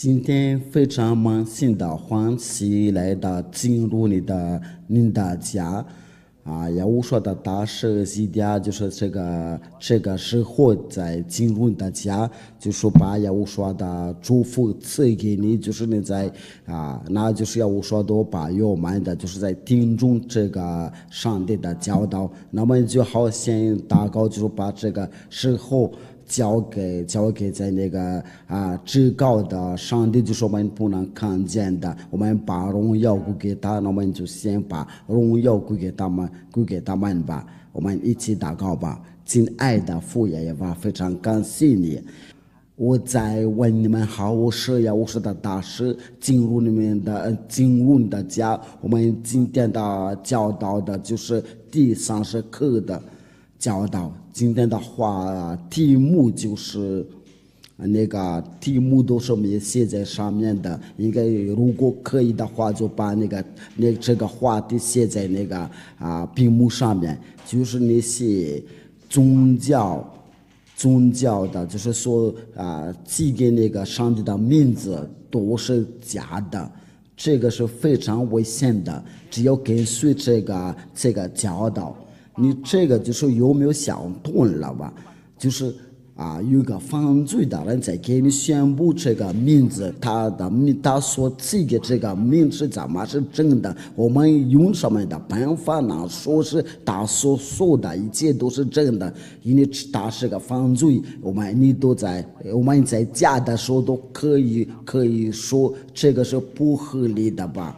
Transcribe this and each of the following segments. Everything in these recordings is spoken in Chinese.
今天非常满心的欢喜来到进入您的家，也无说的大事一点，就是这个时候在进入你的家，就是把也无说的祝福赐给你，就是你在那就是也无说的把我们的就是在听中这个上帝的教导，那么就好先祷告，就是把这个时候。交给在那个至高的上帝，就是我们不能看见的，我们把荣耀归给他，那我们就先把荣耀归给他们吧。我们一起祷告吧。亲爱的父爷吧，非常感谢你。我在问你们好，我是的大师进入你的家。我们今天的教导的就是第30课的教导。今天的话，题目就是那个题目都是没写在上面的，应该如果可以的话，就把这个话题写在那个屏幕上面，就是那些宗教的，就是说寄给那个上帝的名字都是假的，这个是非常危险的。只要跟随这个教导。你这个就是有没有想通了吧？就是有个犯罪的人在给你宣布这个名字，他所起的这个名字怎么是真的？我们用什么的办法呢？说是他所说的一切都是真的，因为他是个犯罪，我们在家的时候都可以说这个是不合理的吧？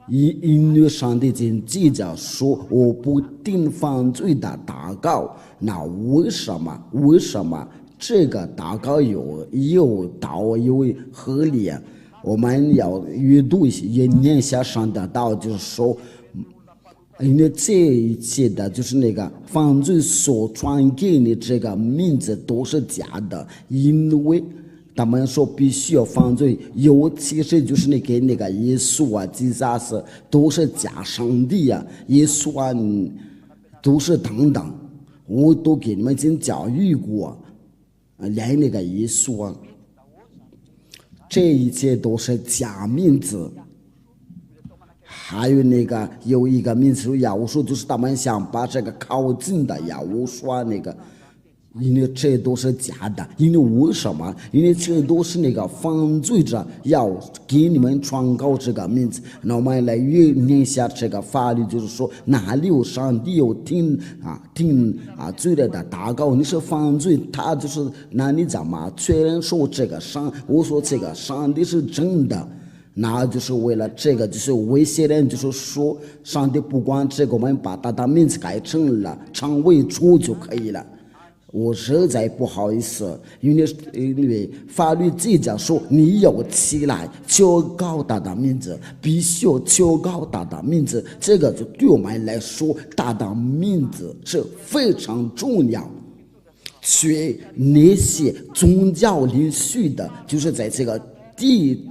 因为上帝经记着说，我不定犯罪的祷告，那为什么这个祷告有道有合理？我们要阅读也念下上的道，就是说，因为这一切的就是那个犯罪所传给你这个名字都是假的，因为。他们说必须要犯罪，尤其是就是那个耶稣基萨斯都是假上帝耶稣都是等等，我都给你们已经教育过，连那个耶稣这一切都是假名字。还有有一个名字亚乌说，就是他们想把这个靠近的亚乌说那个。因为这都是假的，因为为什么？因为这都是那个犯罪者要给你们传告这个名字。那我们来念一下这个法律，就是说哪里有上帝有听罪人的祷告，你是犯罪，他就是那你怎么确认说我说这个上帝是真的？那就是为了这个，就是危险人，就是说上帝不管这个，我们把他的名字改成了常为主就可以了。我实在不好意思，因为法律记着说，你要起来求告他的名字，必须要求告他的名字。这个就对我们来说，他的名字是非常重要。去那些宗教领袖的，就是在这个地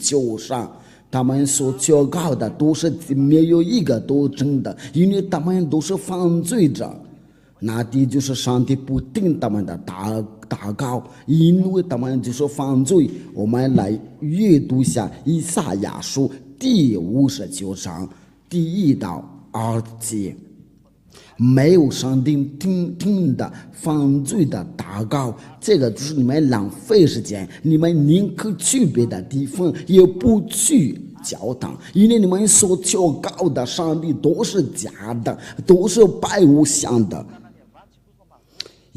球上。他们所求告的都是没有一个都真的，因为他们都是犯罪者。那就是上帝不听他们的祷告，因为他们就是犯罪。我们来阅读一下以赛亚书第59章第1到2节。没有上帝听的犯罪的祷告，这个就是你们浪费时间，你们宁可去别的地方，也不去教堂，因为你们所求告的上帝都是假的，都是拜偶像的。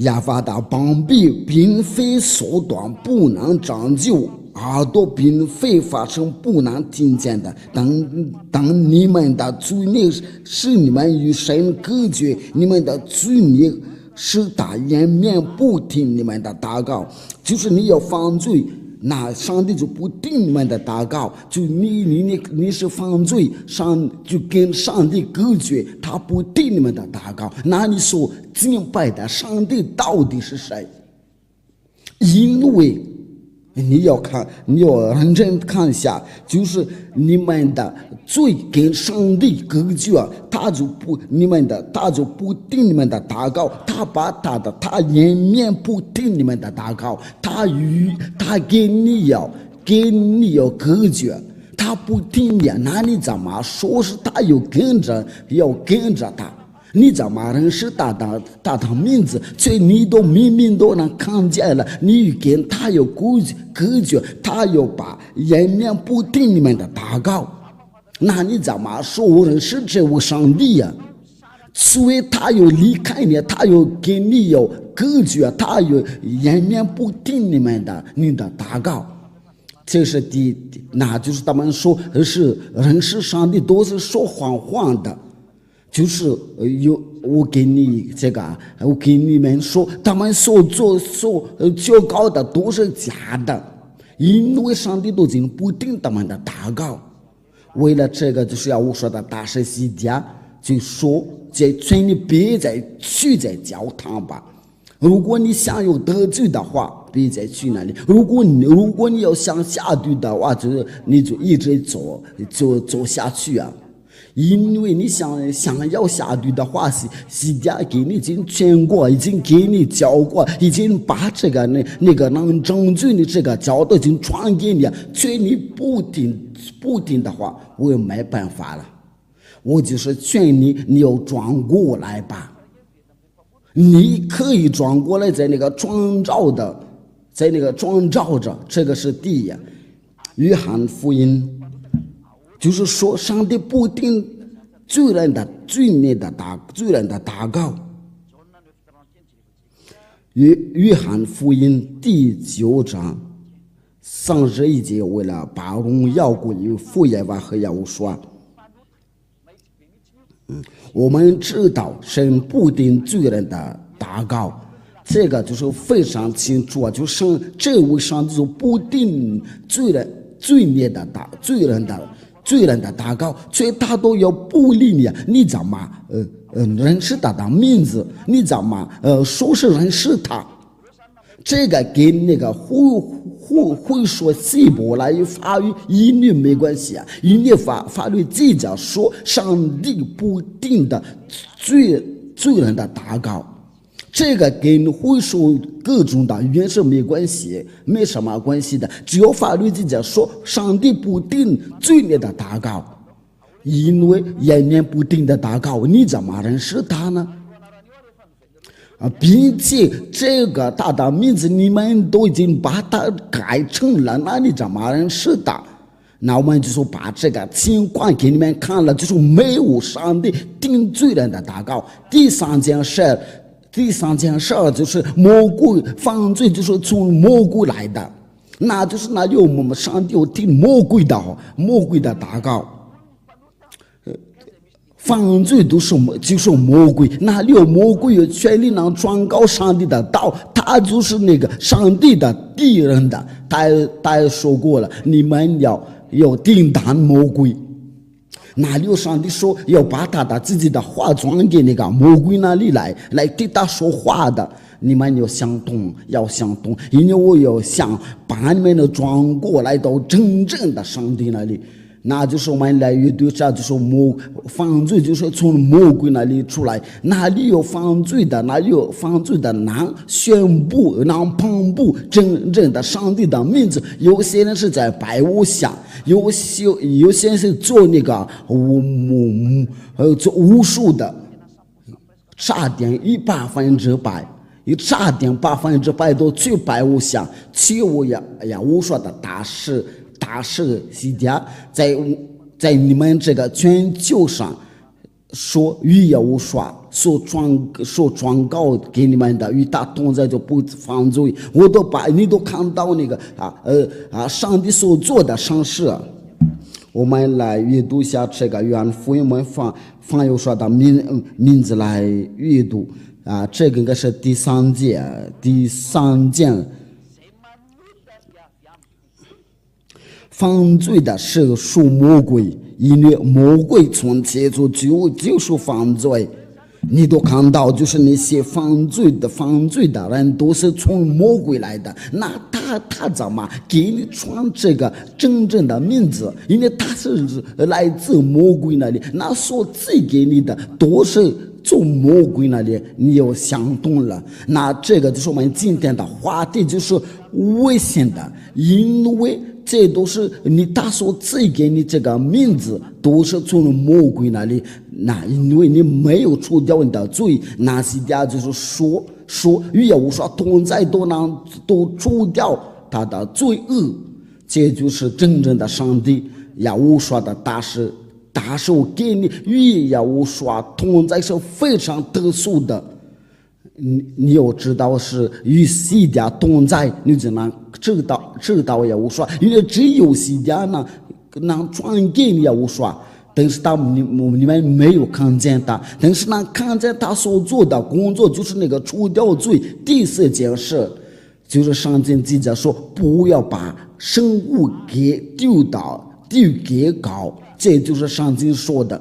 亚法的膀臂并非缩短不能长久，耳朵并非发生不能听见的。当你们的罪孽使你们与神隔绝，你们的罪孽使他掩面不听你们的祷告，就是你要犯罪，那上帝就不听你们的祷告，就你是犯罪，就跟上帝隔绝，他不听你们的祷告。那你说敬拜的上帝到底是谁？因为你要看，你要认真看一下，就是你们的罪跟上帝隔绝，他就不听你们的祷告，他掩面不听你们的祷告，他跟你要隔绝，他不听你，那你怎么说是他要跟着他？你怎么认识他的名字？却你都明明都能看见了，你跟他有隔绝，他要把掩面不听你们的祷告，那你怎么说我认识这位上帝呀？所以他又离开你，他又跟你有隔绝，他又掩面不听你的祷告。这是那就是他们说是认识上帝都是说谎话的。就是我给你们说，他们所教告的都是假的，因为上帝都已经不听他们的祷告。为了这个，就是要我说的大使西家就说，劝你别再去教堂吧。如果你想有得罪的话，别再去那里。如果你要想下地的话，你就一直走下去啊。因为你想要下地的话，西家给你已经劝过，已经给你教过，已经把这个那个能证据的这个教导已经传给你，却你不听的话，我也没办法了。我就是劝你要转过来吧。你可以转过来，在那个转照着，这个是第一。约翰福音就是说，上帝不听罪人的祷告。约翰福音第9章31节，为了把荣耀归于父耶和华和耶和华。我们知道神不听罪人的祷告，这个就是非常清楚啊！就是这位上帝就不听罪人的祷告，所以他都要不理你。你怎么认识他的名字？你怎么说是认识他？这个跟那个会说希伯来语法语音律没关系啊。音律法律记着说，上帝不听的罪人的祷告。这个跟会说各种的语言是没关系，没什么关系的。只有法律记着说，上帝不听罪孽的祷告，因为掩面不听的祷告，你怎么认识他呢？并且这个他的名字你们都已经把它改成了，那你怎么认识他？那我们就说把这个情况给你们看了，就是没有上帝听罪人的祷告。第三件事就是魔鬼犯罪，就是从魔鬼来的，那就是有我们上帝有听魔鬼的祷告。犯罪就是魔鬼，哪里有魔鬼有权利能传告上帝的道？他就是那个上帝的敌人的。他也说过了，你们要抵挡魔鬼。哪里有上帝说要把他的自己的话转给那个魔鬼那里来对他说话的？你们要想通，因为我要想把你们的转过来到真正的上帝那里。那就是我们来阅读，这就是犯罪，就是从魔鬼那里出来。哪里有犯罪的，难宣布，难颁布真正的上帝的名字。有些人是在拜偶像，有些人是做那个做巫术的，差点100%，差点100%都去拜偶像，去我说的大事西家在你们这个全球上说与耶和华所传告给你们的，与他同在就不犯罪。你都看到那个上帝所做的善事。我们来阅读一下这个约翰福音，我们放有说的名字来阅读啊，这个应该是第三件。犯罪的是属魔鬼，因为魔鬼从起初就是犯罪。你都看到，就是那些犯罪的人都是从魔鬼来的。那他怎么给你传这个真正的名字？因为他是来自魔鬼那里，那所赐给你的都是从魔鬼那里。你又想通了，那这个就是我们今天的话题，就是危险的，因为这都是他所赐给你这个名字，都是从魔鬼那里。那因为你没有除掉你的罪，那些家就是说与耶和华同在，都除掉他的罪恶。这就是真正的上帝耶和华的大手给你与耶和华同在是非常特殊的。你要知道是与西家同在，你就能知道耶和华，因为只有西家能传给你耶和华。但是你们没有看见他，但是看见他所做的工作，就是那个除掉罪。第四件事就是上经记着说，不要把生物给丢给搞，这就是上经说的。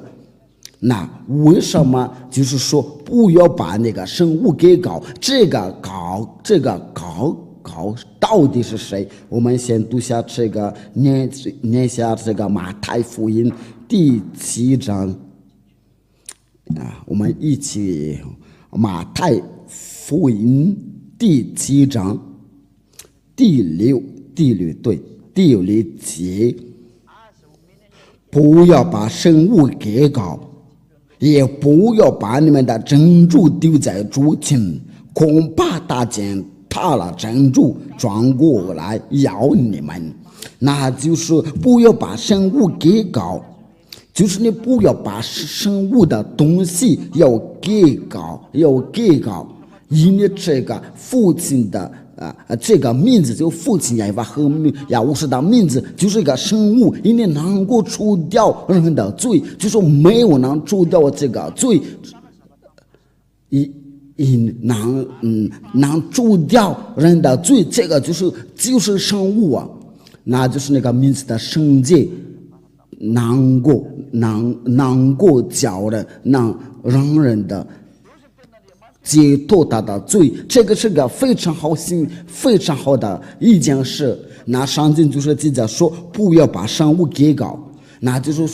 那为什么就是说不要把那个生物给搞？这个搞到底是谁？我们先读下这个，念下这个马太福音第7章啊，我们一起马太福音第7章第六节，不要把生物给搞，也不要把你们的珍珠丢在猪前，恐怕大见他了珍珠转过来咬你们。那就是不要把生物给搞，就是你不要把生物的东西要给搞，因为这个父亲的这个名字，就父亲耶和华的名字就是一个生物，因为能够除掉人的罪，就是没有能除掉这个罪，能除掉人的罪，这个就是生物啊，那就是那个名字的圣洁，能够叫人让人的解脱他的罪，这个是个非常好的一件事。那上经就是记着说，不要把生物给搞，那就是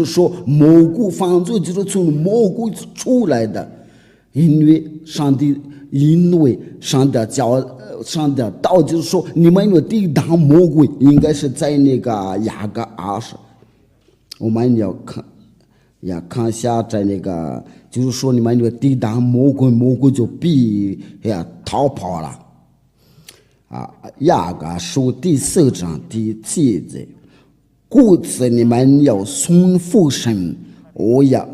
说魔鬼犯罪就是从魔鬼出来的。因为上帝的道就是说，你们要抵挡魔鬼，应该是在那个雅各20，我们要看下在那个，就是说你们要抵挡魔鬼，魔鬼就必逃跑了。雅各书第4章第7节，故此你们要顺服神，勿要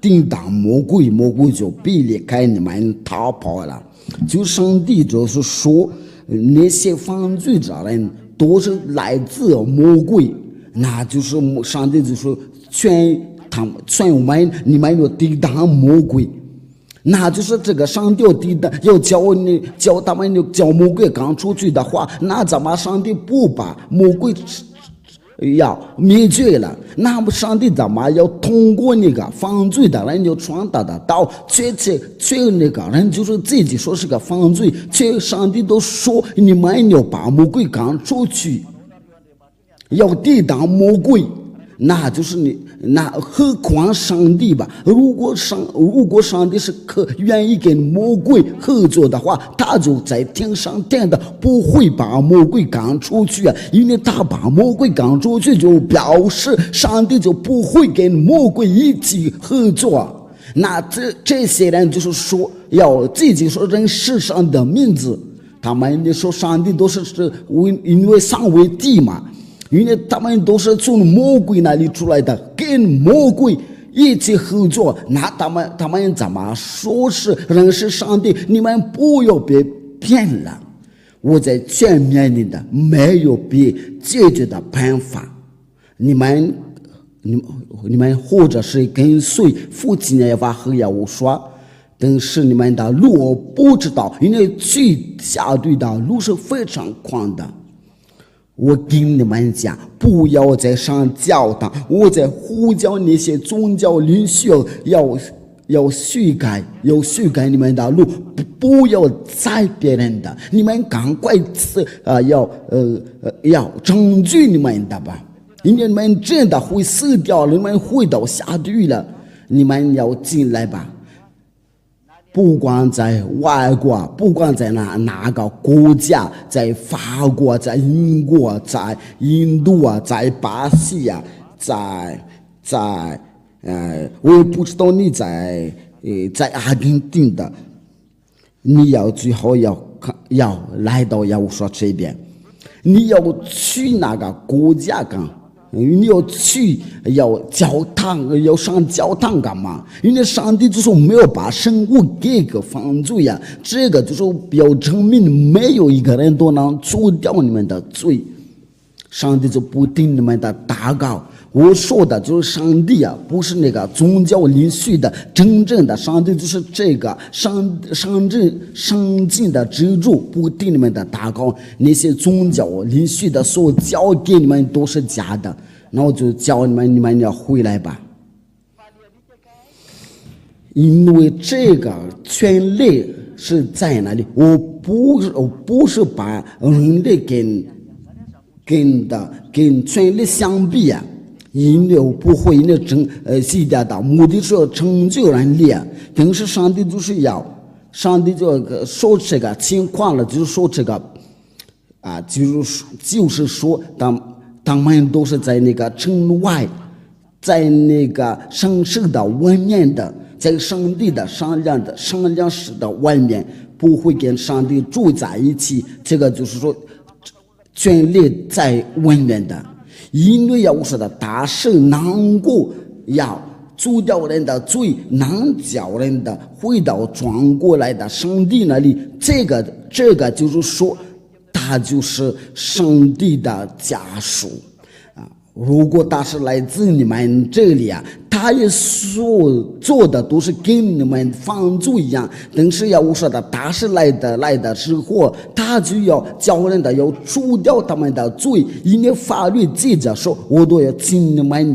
抵挡魔鬼，魔鬼就必离开你们逃跑了。就上帝就是说，那些犯罪的人都是来自魔鬼，那就是上帝就说劝我们，你们要抵挡魔鬼，那就是这个上帝要叫他们叫魔鬼赶出去的话，那怎么上帝不把魔鬼要灭绝了？那么上帝怎么要通过那个犯罪的人就传达的道，却那个人就是自己说是个犯罪，却上帝都说你们要把魔鬼赶出去，要抵挡魔鬼，那就是那何况上帝吧？如果上帝是愿意跟魔鬼合作的话，他就在天上天的不会把魔鬼赶出去啊！因为他把魔鬼赶出去，就表示上帝就不会跟魔鬼一起合作。那这些人就是说要自己说人世上的名字，他们说上帝都是因为上为帝嘛。因为他们都是从魔鬼那里出来的，跟魔鬼一起合作，那他们怎么说是认识上帝？你们不要被骗了，我在劝勉你的，没有别解决的办法。你们或者是跟随父亲耶和华和耶和华，但是你们的路我不知道，因为去下对的路是非常宽的。我跟你们讲，不要再上教堂，我在呼叫那些宗教领袖要修改你们的路，不要宰别人的，你们赶快要拯救你们的吧，因为你们真的会死掉了，你们回到下地狱了，你们要进来吧。不管在外国，不管在哪个国家，在法国，在英国，在印度啊，在巴西啊，我也不知道你在阿根廷的，你最好要来到耶和华这边，你要去那个国家干。你要教堂，要上教堂干嘛？因为上帝就是没有把生物给个犯罪呀，这个就是要证明没有一个人都能除掉你们的罪。上帝就不听你们的祷告。我说的就是上帝啊，不是那个宗教领袖的真正的上帝，就是这个上进的支柱，不听你们的祷告。那些宗教领袖的所教给你们都是假的，那我就教你们要回来吧。因为这个权利是在哪里？我不是把人类跟权利相比啊。因为我不会因为洗掉的目的是要成就人类，但是上帝上帝就说这个情况了，就是说这个就是说他们都是在那个城外，在那个城市的外面的，在上帝的商量室的外面，不会跟上帝住在一起，这个就是说权利在外面的。因为我说的大圣能够要除掉人的罪，能叫人的回到转过来的上帝那里，这个就是说，他就是上帝的家属啊。如果他是来自你们这里啊，他也所做的都是跟你们犯罪一样。但是我说的他是来的时候，他就要教人的要除掉他们的罪，因为法律记着说，我都要请你们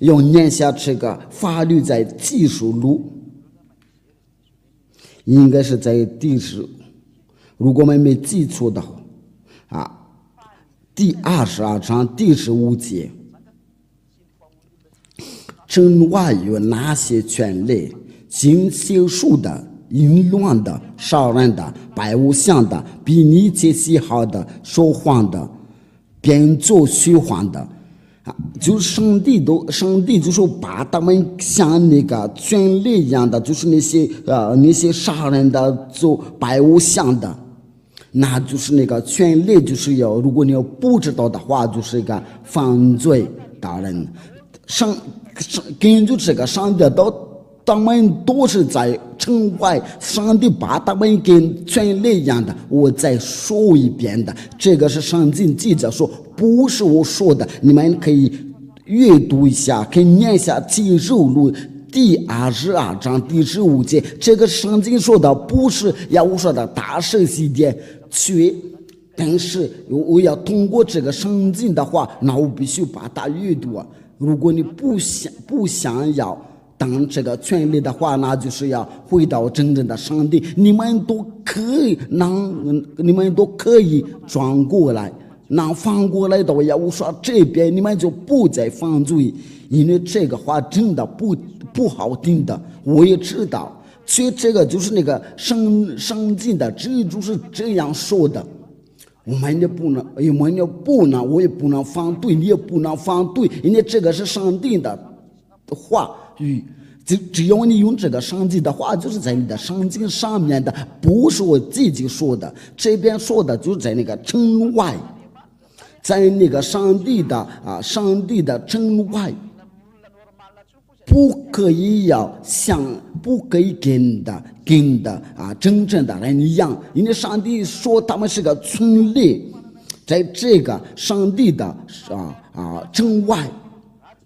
要念下这个法律在记述录，应该是在如果我们没记错的啊。第22章第15节，城外有哪些权利？行邪术的、淫乱的、杀人的、拜偶像的、比你切喜好的、说谎的、编造虚谎的就是上帝就是把他们像那个权利一样的，就是那些杀人的、做拜偶像的。那就是那个权利，就是如果你不知道的话，就是一个犯罪的人。根据这个上帝他们都是在城外，上帝把他们跟权利一样的。我再说一遍的，这个是圣经记者说，不是我说的，你们可以阅读一下，可以念一下启示录第22章第15节，这个圣经说的不是我说的大圣西点但是我要通过这个圣经的话，那我必须把它阅读啊。如果你不想要当这个权利的话，那就是要回到真正的上帝。你们都可以转过来，那反过来的话，我说这边你们就不再犯罪，因为这个话真的不好听的，我也知道。所以这个就是那个圣经的支柱是这样说的。我们也不能，我也不能反对，你也不能反对，因为这个是上帝的话语。只要你用这个上帝的话，就是在你的圣经上面的，不是我自己说的。这边说的就是在那个城外，在那个上帝的城外。不可以跟真正的人一样，因为上帝说他们是个村里，在这个上帝的城外，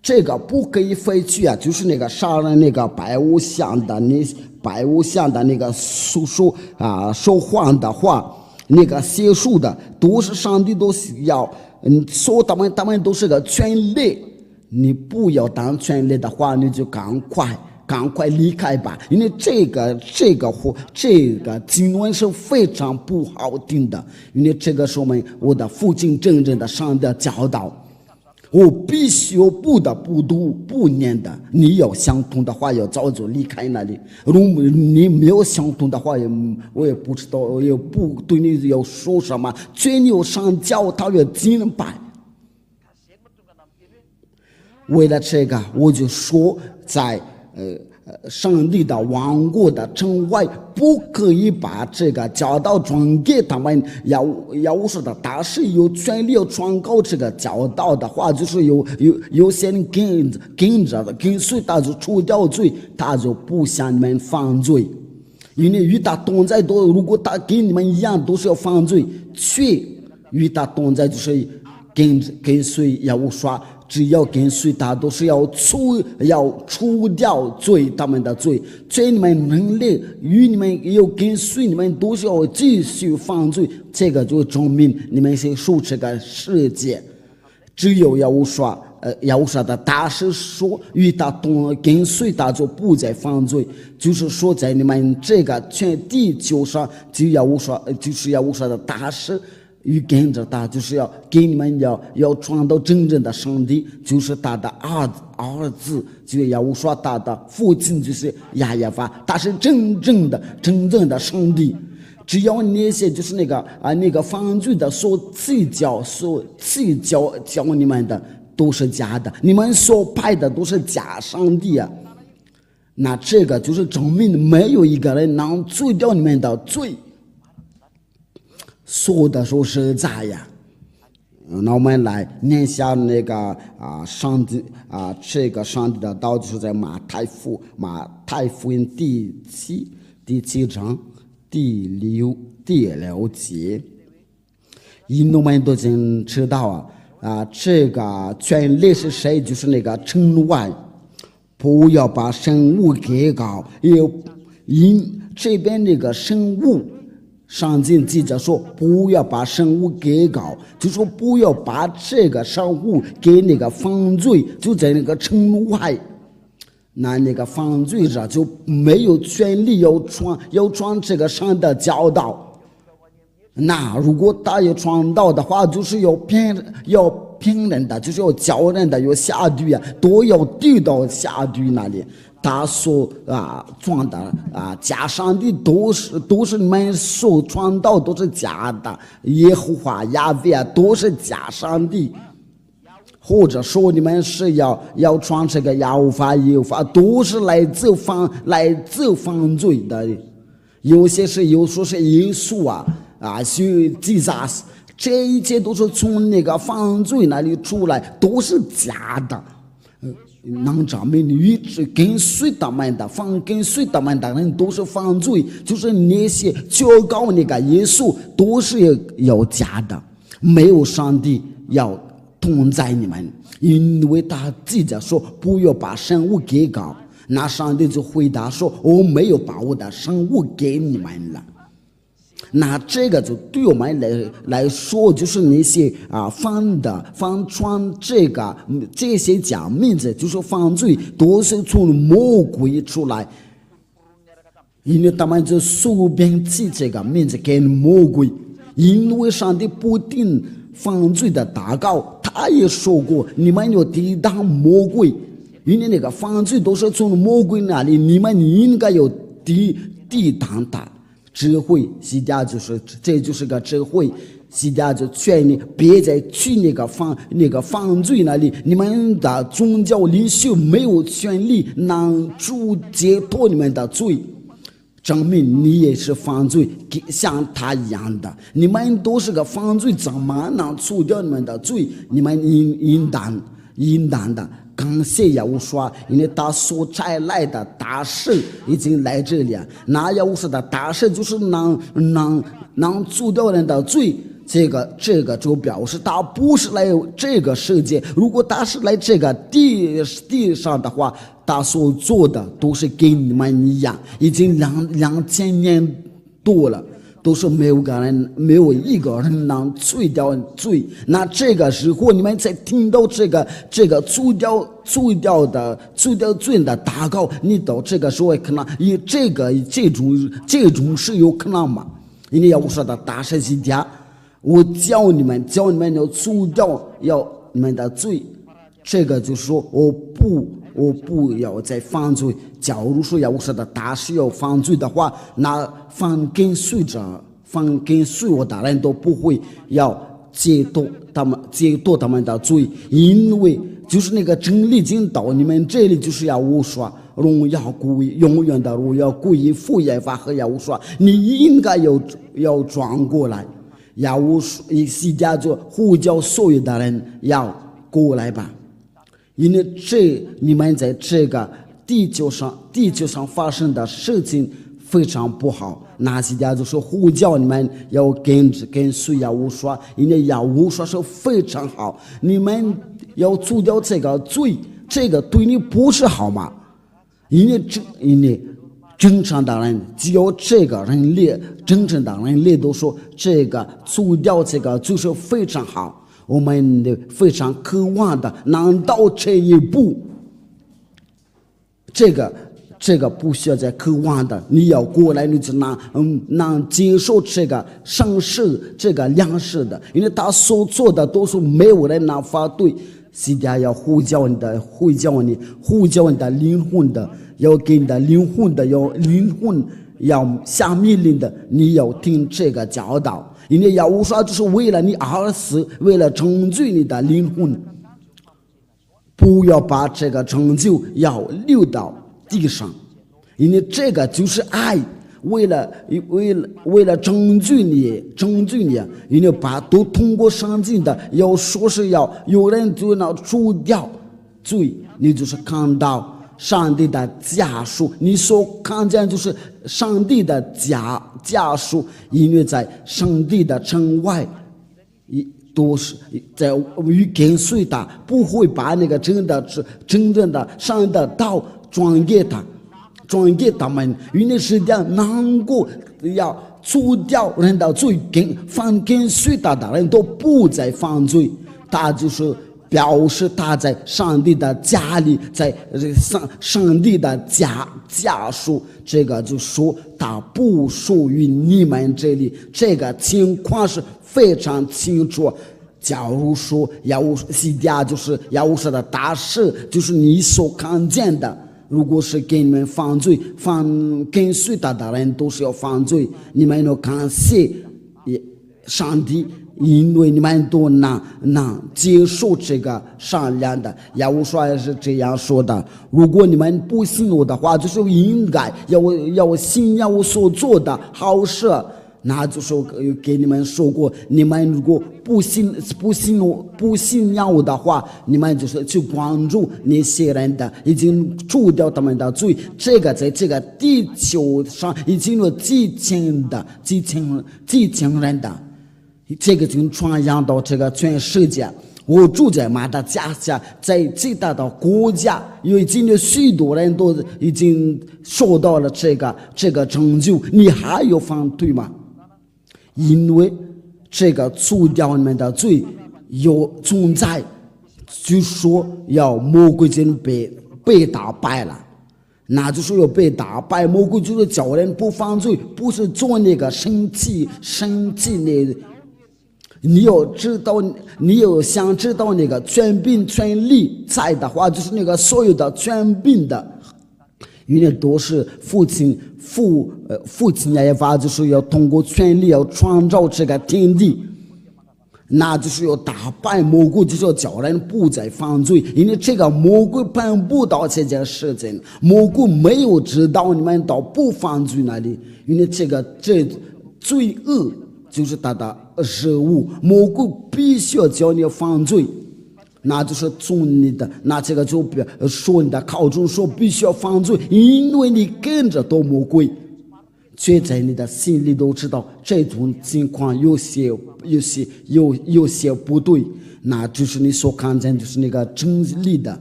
这个不可以废去啊，就是那个杀人那个拜偶像的那个说谎的话，那个写书的都是上帝都要说他们都是个权利，你不要当权利的话，你就赶快离开吧，因为这个经文是非常不好听的，因为这个是我的父亲真正的上帝教导，我必须不得不读不念的。你要相同的话，要早就离开那里。如果你没有相同的话，我也不知道，我也不对你要说什么。最牛上教他要敬拜。为了这个，我就说在上帝的王国的城外，不可以把这个教导传给他们。要说的大师有权利要传告这个教导的话，就是有些人跟随他就除掉罪，他就不向你们犯罪。因为与他同在都，如果他跟你们一样都是要犯罪，却与他同在就是跟随要说。只要跟随他，都是要除掉罪他们的罪，罪你们能力与你们要跟随你们都是要继续犯罪，这个就证明你们是属这个世界。只有要说的大师说与他跟随他就不再犯罪，就是说在你们这个全地球上，就是要说的大师。与跟着他，就是要给你们要传到真正的上帝，就是他的儿子，就要说他的父亲就是亚耶法，他是真正的上帝。只要那些就是那个犯罪的所弃教你们的都是假的，你们所拜的都是假上帝啊。那这个就是证明没有一个人能除掉你们的罪。说的说实在呀，那我们来念下那个上帝这个上帝的道，就是在马太福音第七章第六节，因我们都已经知道这个权利是谁，就是那个城外不要把生物给搞，因这边那个生物。上经记着说，不要把生物给搞，就说不要把这个生物给那个犯罪，就在那个城外，那个犯罪者就没有权利要传这个上的教导。那如果他要传道的话，就是要骗人的，就是要教人的，要下地都要递到下地那里。他所传的假上帝都是你们所传道都是假的，耶和华亚威都是假上帝，或者说你们是要传这个耶和华都是来自犯罪的，有些是有说是耶稣是Jesus，这一切都是从那个犯罪那里出来，都是假的。能证明与跟随他们的人都是犯罪，就是那些教告那个耶稣都是要假的，没有上帝要同在你们，因为他记着说不要把生物给搞，那上帝就回答说我没有把我的生物给你们了。那这个就对我们来说，就是那些放传这些假名字，就是犯罪，都是从魔鬼出来，因为他们就随便起这个名字给魔鬼。因为上帝不定犯罪的祷告，他也说过，你们要抵挡魔鬼，因为那个犯罪都是从魔鬼那里，你们应该要抵挡他。智慧，这就是个智慧。西家就劝你别再去那个犯罪那里，你们的宗教领袖没有权利能解脱你们的罪，证明你也是犯罪，像他一样的。你们都是个犯罪，怎么能除掉你们的罪？你们应当的。感谢耶和华，因为他所差来的大事已经来这里了。那耶和华的大事就是能除掉人的罪，这个就表示他不是来这个世界。如果他是来这个地上的话，他所做的都是跟你们一样，已经2000年多了。都是没有一个人能除掉罪。那这个时候你们才听到这个除掉罪的祷告，你到这个时候可能以这种是有可能吗？因为我说的大十几天，我教你们要除掉你们的罪，这个就是说我不要再犯罪。假如说我说的大是要犯罪的话，那跟随我的人都不会要解脱他们的罪，因为就是那个真理经到你们这里，就是我说荣耀归永远的荣耀归于父耶和华和我说，你应该要转过来，我现在就呼叫所有的人要过来吧。因为你们在这个地球上发生的事情非常不好，那些家就是呼叫你们要跟随我说，因为我说是非常好，你们要除掉这个罪，这个对你不是好吗？因为正常的人，只有这个人类，真正的人类都说这个除掉这个就是非常好。我们非常渴望的能到这一步，这个不需要再渴望的，你要过来，你就能接受这个上市这个粮食的，因为他所做的都是没有人能反对。现在要呼叫你的灵魂的，要给你的灵魂要下命令的，你要听这个教导。因为我说就是为了你而死，为了拯救你的灵魂，不要把这个拯救要留到地上，因为这个就是爱。为了拯救你，因为都通过上帝的，要说是要有人就能除掉罪，你就是看到上帝的家属，你所看见就是上帝的家属，因为在上帝的城外，都是在跟随他，不会把那个真正的上帝的道转给他们，因为是这样能够要除掉人的罪，跟随他的人都不再犯罪，他就是表示他在上帝的家里，在上帝的家属，这个就说他不属于你们这里，这个情况是非常清楚。假如说西家就是我说的大事，就是你所看见的，如果是给你们犯罪，跟随他的人都是要犯罪，你们要感谢上帝，因为你们都能接受这个善良的。我说也是这样说的，如果你们不信我的话，就是应该要信我所做的好事。那就是给你们说过，你们如果不信仰我的话，你们就是去关注那些人的，已经除掉他们的罪。这个在这个地球上已经有几千人的，这个已经传扬到这个全世界。我住在马达加斯加，在最大的国家，已经有许多人都已经受到了这个拯救，你还有反对吗？因为这个除掉你们的罪有存在，就说要魔鬼已经被打败了，那就是要被打败。魔鬼就是叫人不犯罪，不是做那个生气那。你有想知道那个权柄权力在的话，就是那个所有的权柄的，因为都是父亲也法，就是要通过权力要创造这个天地，那就是要打败魔鬼，就是要叫人不再犯罪。因为这个魔鬼办不到这件事情，魔鬼没有知道你们到不犯罪那里，因为这罪恶就是他的食物，魔鬼必须要叫你犯罪，那就是从你的，那这个就说你的口中说必须要犯罪，因为你跟着多魔鬼，却在你的心里都知道这种情况有些不对，那就是你所看见就是那个真理的。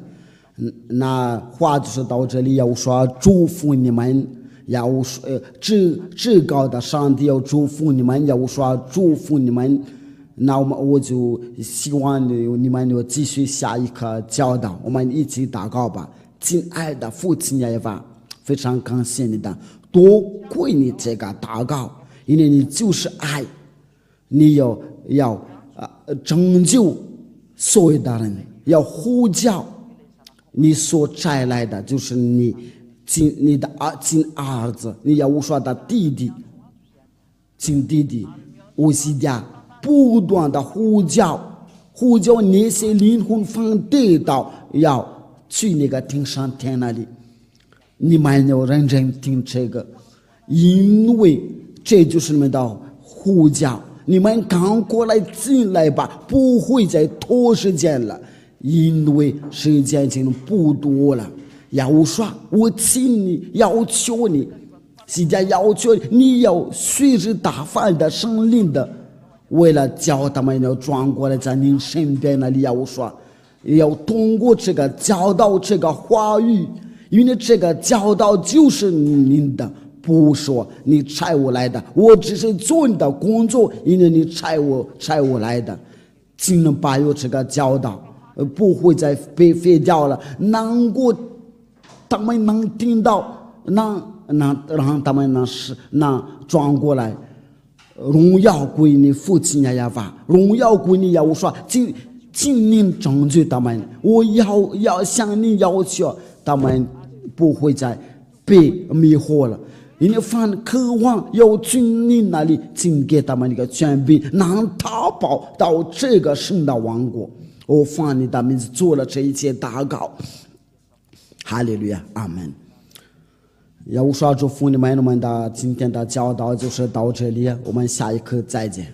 那话就是到这里，要说祝福你们，要说至高的上帝要祝福你们，要说祝福你们。那我就希望你们要继续下一课教导，我们一起祷告吧。亲爱的父亲耶和华，非常感谢你的，多亏你这个祷告，因为你就是爱，你要拯救所有的人，要呼叫你所摘来的，就是你的亲儿子，你要说的弟弟，亲弟弟，我西家。不断的呼叫那些灵魂放地道，要去那个天上天那里。你们要认真听这个，因为这就是你们的呼叫。你们赶过来进来吧，不会再拖时间了，因为时间已经不多了。要说，我请你，要求你，现在要求你要随时打翻的生灵的。为了教他们要转过来，在您身边那里要说，要通过这个教导这个话语，因为这个教导就是您的，不说你差我来的，我只是做你的工作，因为你差我来的，尽量把有这个教导，不会再被废掉了。难过他们能听到，让他们能转过来。荣耀归你父亲耶和华，荣耀归你，要说请您拯救他们。我要向你要求，他们不会再被迷惑了。因为凡渴望要去你那里，请给他们一个权柄，能逃跑到这个神的王国。我奉你的名字做了这一切祷告，哈利路亚，阿门。要说祝福你们的今天的教导就是到这里，我们下一课再见。